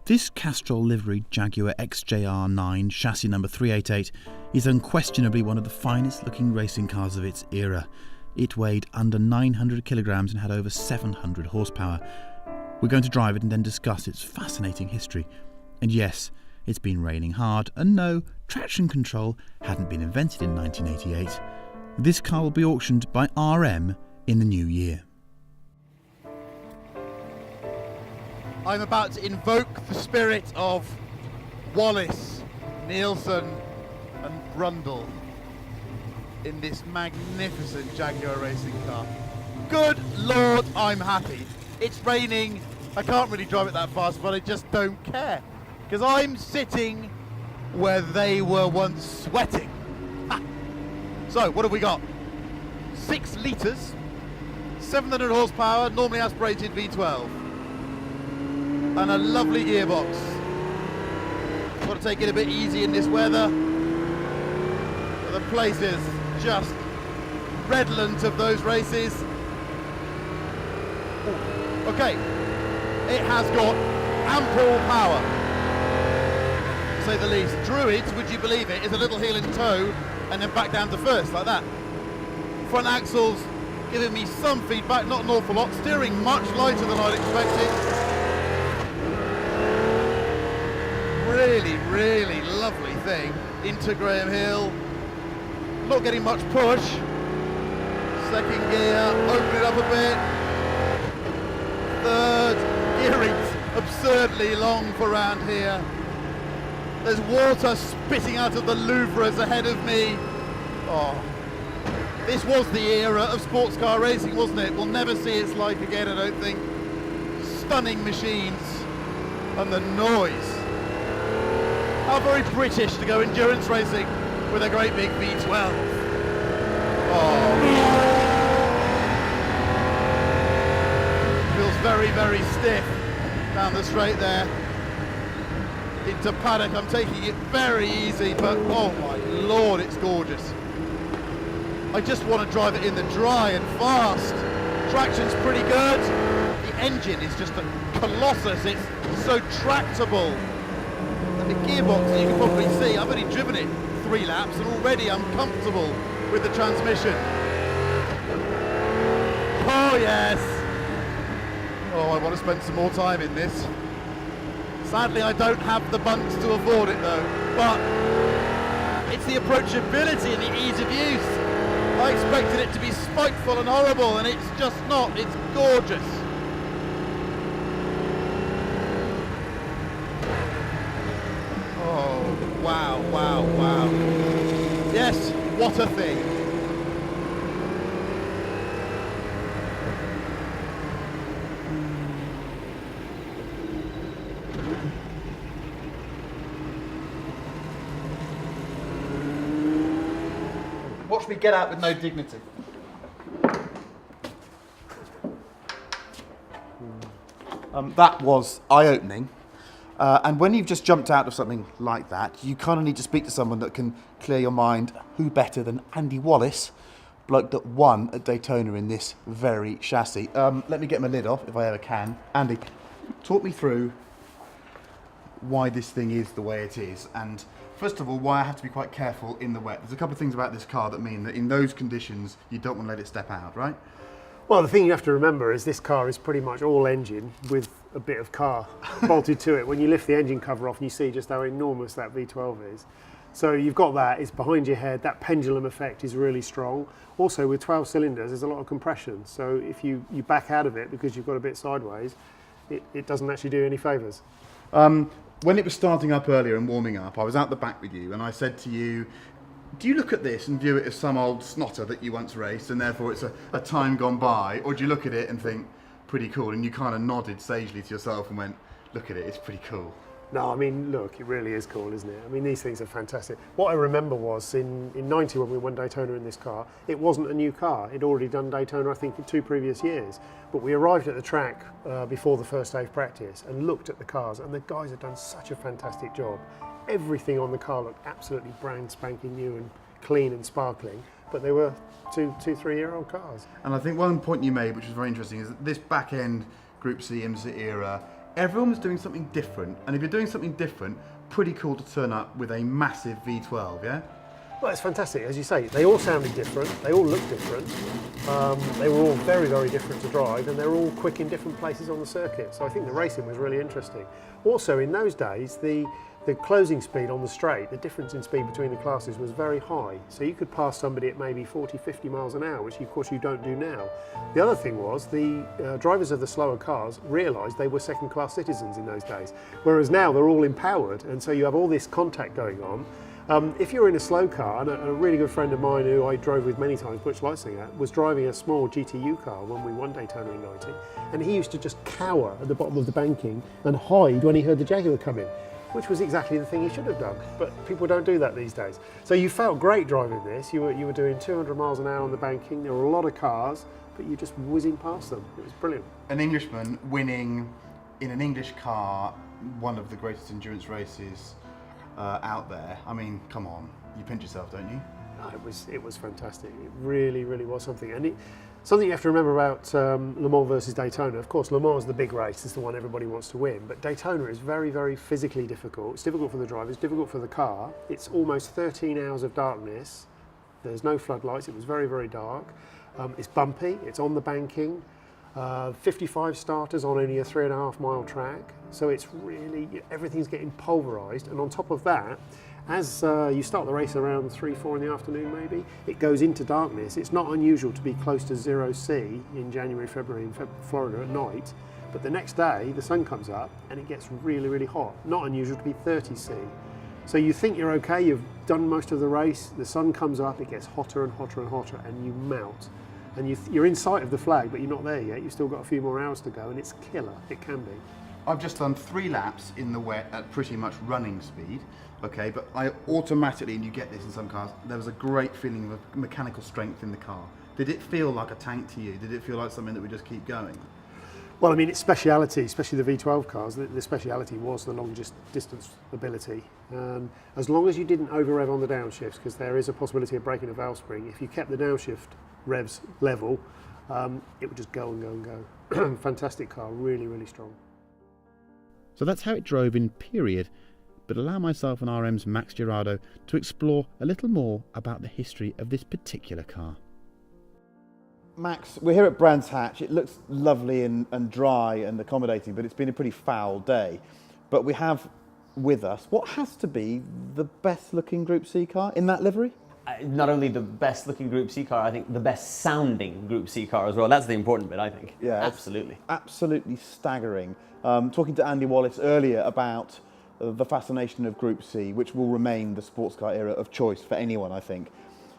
This Castrol livery Jaguar XJR 9, chassis number 388, is unquestionably one of the finest looking racing cars of its era. It weighed under 900 kilograms and had over 700 horsepower. We're going to drive it and then discuss its fascinating history. And yes, it's been raining hard, and no, traction control hadn't been invented in 1988. This car will be auctioned by RM in the new year. I'm about to invoke the spirit of Wallace, Nielsen and Brundle in this magnificent Jaguar racing car. Good Lord, I'm happy. It's raining, I can't really drive it that fast, but I just don't care. Because I'm sitting where they were once sweating. Ha. So, what have we got? 6 litres, 700 horsepower, normally aspirated V12. And a lovely gearbox. Got to take it a bit easy in this weather. But the place is just redolent of those races. Ooh. Okay, it has got ample power, to say the least. Druid, would you believe it, is a little heel and toe and then back down to first, like that. Front axles giving me some feedback, not an awful lot. Steering much lighter than I'd expected. Really, really lovely thing. Into Graham Hill. Not getting much push. Second gear, open it up a bit. Third, gearing's absurdly long for round here. There's water spitting out of the louvres ahead of me. Oh, this was the era of sports car racing, wasn't it? We'll never see its like again, I don't think. Stunning machines and the noise. How very British to go endurance racing with a great big V12. Oh. Feels very, very stiff down the straight there. Into paddock, I'm taking it very easy, but oh my Lord, it's gorgeous. I just want to drive it in the dry and fast. Traction's pretty good. The engine is just a colossus. It's so tractable. The gearbox, you can probably see, I've only driven it 3 laps and already I'm comfortable with the transmission. Oh yes! Oh, I want to spend some more time in this. Sadly, I don't have the bunks to afford it though, but it's the approachability and the ease of use. I expected it to be spiteful and horrible, and it's just not. It's gorgeous. Wow, wow, wow. Yes, what a thing. Watch me get out with no dignity. That was eye-opening. And when you've just jumped out of something like that, you kind of need to speak to someone that can clear your mind. Who better than Andy Wallace, bloke that won at Daytona in this very chassis. Let me get my lid off, if I ever can. Andy, talk me through why this thing is the way it is, and first of all, why I have to be quite careful in the wet. There's a couple of things about this car that mean that in those conditions, you don't want to let it step out, right? Well, the thing you have to remember is this car is pretty much all engine with a bit of car bolted to it. When you lift the engine cover off and you see just how enormous that V12 is. So you've got that, it's behind your head, that pendulum effect is really strong. Also with 12 cylinders, there's a lot of compression. So if you back out of it because you've got a bit sideways, it doesn't actually do any favours. When it was starting up earlier and warming up, I was out the back with you and I said to you, do you look at this and view it as some old snotter that you once raced and therefore it's a time gone by, or do you look at it and think, pretty cool, and you kind of nodded sagely to yourself and went, look at it, it's pretty cool? No, I mean, look, it really is cool, isn't it? I mean, these things are fantastic. What I remember was in 90 when we won Daytona in this car, it wasn't a new car. It'd already done Daytona, I think, in 2 previous years. But we arrived at the track before the first day of practice and looked at the cars, and the guys had done such a fantastic job. Everything on the car looked absolutely brand spanking new and clean and sparkling, but they were 2-3-year-old cars. And I think one point you made, which was very interesting, is that this back end Group C IMSA era everyone was doing something different, and if you're doing something different, pretty cool to turn up with a massive V12, yeah? Well, it's fantastic. As you say, they all sounded different, they all looked different, they were all very, very different to drive, and they're all quick in different places on the circuit. So I think the racing was really interesting. Also, in those days, the closing speed on the straight, the difference in speed between the classes was very high. So you could pass somebody at maybe 40, 50 miles an hour, which of course you don't do now. The other thing was the drivers of the slower cars realised they were second-class citizens in those days, whereas now they're all empowered, and so you have all this contact going on. If you're in a slow car, and a really good friend of mine who I drove with many times, Butch Leisinger, was driving a small GTU car when we won Daytona in '90, and he used to just cower at the bottom of the banking and hide when he heard the Jaguar come in, which was exactly the thing he should have done. But people don't do that these days. So you felt great driving this. You were doing 200 miles an hour on the banking. There were a lot of cars, but you just whizzing past them. It was brilliant. An Englishman winning in an English car one of the greatest endurance races out there. I mean, come on, you pinch yourself, don't you? No, it was fantastic. It really, really was something. And something you have to remember about Le Mans versus Daytona. Of course, Le Mans is the big race. It's the one everybody wants to win. But Daytona is very, very physically difficult. It's difficult for the driver. It's difficult for the car. It's almost 13 hours of darkness. There's no floodlights. It was very, very dark. It's bumpy. It's on the banking. 55 starters on only a 3.5 mile track. So it's really, everything's getting pulverised. And on top of that, as you start the race around 3, 4 in the afternoon maybe, it goes into darkness. It's not unusual to be close to 0 C in January, February in Florida at night, but the next day the sun comes up and it gets really, really hot. Not unusual to be 30 C. So you think you're okay, you've done most of the race, the sun comes up, it gets hotter and hotter and hotter, and you melt. And you're in sight of the flag, but you're not there yet. You've still got a few more hours to go, and it's killer. It can be. I've just done 3 laps in the wet at pretty much running speed, okay, but I automatically, and you get this in some cars, there was a great feeling of mechanical strength in the car. Did it feel like a tank to you? Did it feel like something that would just keep going? Well, I mean, its speciality, especially the V12 cars, the speciality was the long distance ability. As long as you didn't over-rev on the downshifts, because there is a possibility of breaking a valve spring, if you kept the downshift revs level, it would just go and go and go. Fantastic car, really, really strong. So that's how it drove in period, but allow myself and RM's Max Girardo to explore a little more about the history of this particular car. Max, we're here at Brands Hatch. It looks lovely and dry and accommodating, but it's been a pretty foul day. But we have with us what has to be the best looking Group C car in that livery? Not only the best looking Group C car, I think the best sounding Group C car as well. That's the important bit, I think. Yeah, absolutely. Absolutely staggering. Talking to Andy Wallace earlier about the fascination of Group C, which will remain the sports car era of choice for anyone, I think.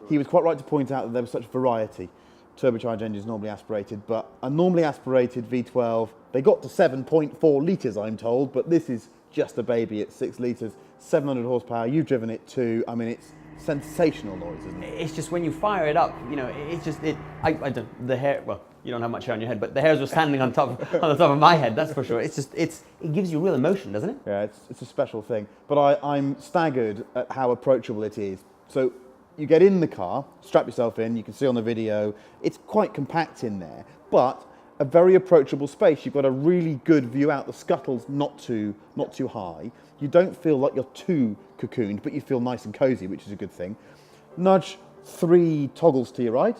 He was quite right to point out that there was such variety. Turbocharged engines normally aspirated, but a normally aspirated V12, they got to 7.4 litres, I'm told, but this is just a baby at 6 litres, 700 horsepower. You've driven it too. I mean, it's sensational noise, isn't it? It's just when you fire it up, you know, it's just, I don't, the hair, well, you don't have much hair on your head, but the hairs were standing on top of my head, that's for sure. It's just, it gives you real emotion, doesn't it? Yeah, it's a special thing. But I'm staggered at how approachable it is. So you get in the car, strap yourself in, you can see on the video, it's quite compact in there, but a very approachable space. You've got a really good view out. The scuttle's not too high. You don't feel like you're too cocooned, but you feel nice and cozy, which is a good thing. Nudge 3 toggles to your right,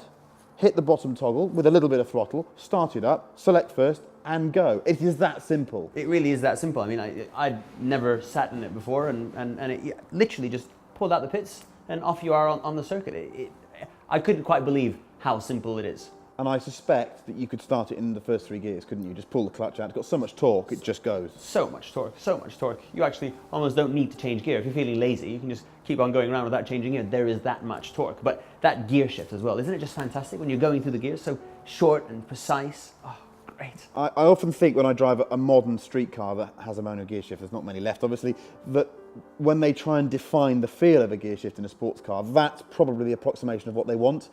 hit the bottom toggle with a little bit of throttle, start it up, select first, and go. It is that simple. It really is that simple. I mean, I'd never sat in it before, and it literally just pulled out the pits, and off you are on the circuit. I couldn't quite believe how simple it is. And I suspect that you could start it in the first 3 gears, couldn't you? Just pull the clutch out. It's got so much torque, it just goes. So much torque, so much torque. You actually almost don't need to change gear. If you're feeling lazy, you can just keep on going around without changing gear. There is that much torque. But that gear shift as well, isn't it just fantastic when you're going through the gears? So short and precise. Oh, great. I often think when I drive a modern street car that has a manual gear shift, there's not many left obviously, that when they try and define the feel of a gear shift in a sports car, that's probably the approximation of what they want.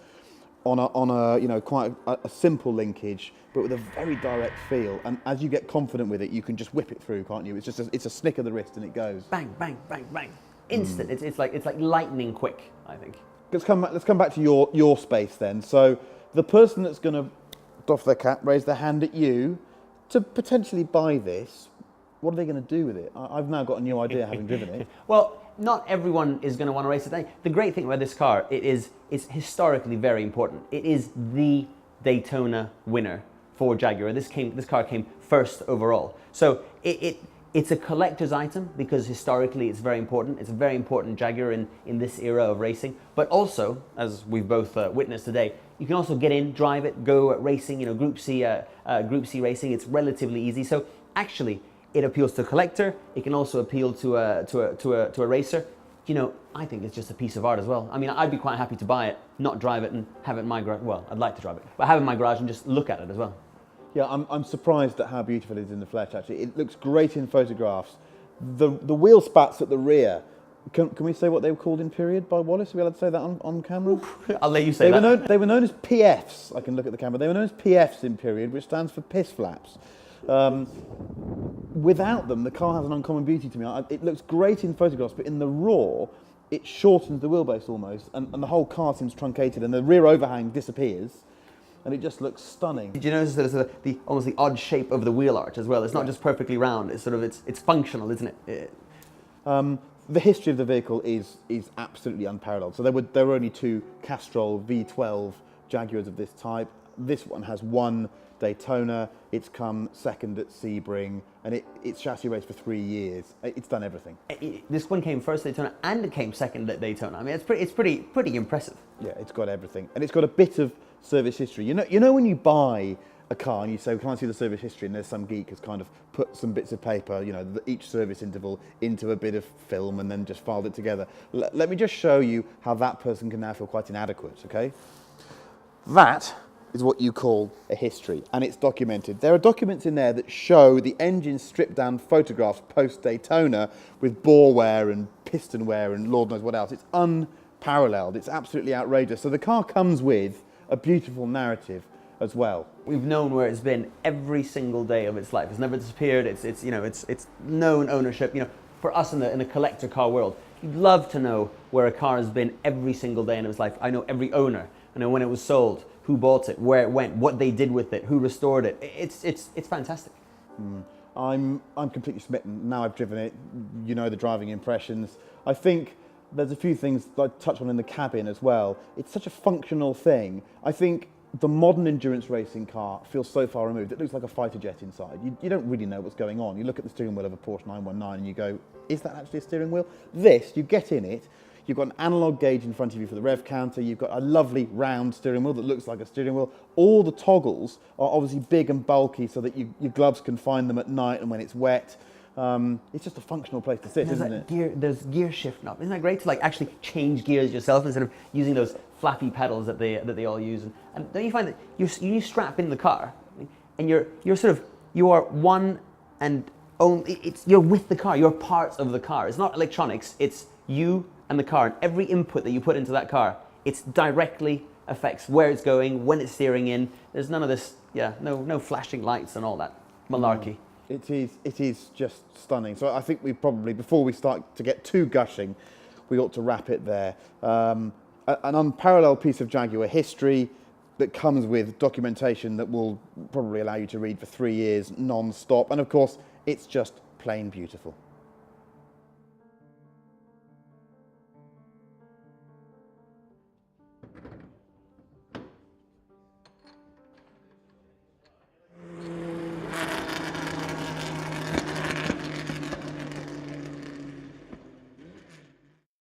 On a you know, quite a simple linkage, but with a very direct feel. And as you get confident with it, you can just whip it through, can't you? It's just it's a snick of the wrist and it goes. Bang, bang, bang, bang. Instant. It's like lightning quick, I think. Let's come back to your space then. So the person that's going to doff their cap, raise their hand at you to potentially buy this, what are they going to do with it? I've now got a new idea having driven it. Well, not everyone is going to want to race it. The great thing about this car, it's historically very important. It is the Daytona winner for Jaguar. This car came first overall. So it's a collector's item because historically it's very important. It's a very important Jaguar in this era of racing. But also, as we've both witnessed today, you can also get in, drive it, go racing, Group C racing. It's relatively easy. So actually, it appeals to a collector. It can also appeal to a racer. I think it's just a piece of art as well. I mean, I'd be quite happy to buy it, not drive it, and have it in my garage. Well, I'd like to drive it, but have it in my garage and just look at it as well. Yeah, I'm surprised at how beautiful it is in the flesh, actually. It looks great in photographs. The wheel spats at the rear, can we say what they were called in period by Wallace? Are we allowed to say that on camera? I'll let you say that. They were known as PFs. I can look at the camera. They were known as PFs in period, which stands for piss flaps. Without them, the car has an uncommon beauty to me. It looks great in photographs, but in the raw, it shortens the wheelbase almost, and the whole car seems truncated, and the rear overhang disappears, and it just looks stunning. Did you notice that it's almost the odd shape of the wheel arch as well? It's not just perfectly round. It's it's functional, isn't it? The history of the vehicle is absolutely unparalleled. So there were only 2 Castrol V12 Jaguars of this type. This one has 1 Daytona. It's come second at Sebring, and it's chassis raced for 3 years. It's done everything. This one came first at Daytona, and it came second at Daytona. I mean, it's pretty impressive. Yeah, it's got everything, and it's got a bit of service history. You know when you buy a car and you say, "Can I see the service history?" and there's some geek has kind of put some bits of paper, each service interval into a bit of film and then just filed it together. Let me just show you how that person can now feel quite inadequate. Okay, that is what you call a history, and it's documented. There are documents in there that show the engine stripped down photographs post Daytona with bore wear and piston wear and Lord knows what else. It's unparalleled. It's absolutely outrageous. So the car comes with a beautiful narrative as well. We've known where it's been every single day of its life. It's never disappeared. It's known ownership. For us in the collector car world, you'd love to know where a car has been every single day in its life. I know every owner. I know when it was sold, who bought it, where it went, what they did with it, who restored it. It's fantastic. I'm completely smitten. Now I've driven it, the driving impressions. I think there's a few things that I touch on in the cabin as well. It's such a functional thing. I think the modern endurance racing car feels so far removed. It looks like a fighter jet inside. You don't really know what's going on. You look at the steering wheel of a Porsche 919 and you go, is that actually a steering wheel? This, you get in it, you've got an analog gauge in front of you for the rev counter, you've got a lovely round steering wheel that looks like a steering wheel. All the toggles are obviously big and bulky so that your gloves can find them at night and when it's wet. It's just a functional place to sit, isn't it? There's gear shift knob. Isn't that great to actually change gears yourself instead of using those flappy pedals that they all use? And don't you find that you strap in the car and you are one and only. You're with the car. You're parts of the car. It's not electronics. It's you and the car. And every input that you put into that car, it's directly affects where it's going, when it's steering in. There's none of this. No flashing lights and all that malarkey. It is just stunning. So I think we probably, before we start to get too gushing, we ought to wrap it there. An unparalleled piece of Jaguar history that comes with documentation that will probably allow you to read for 3 years non-stop. And of course, it's just plain beautiful.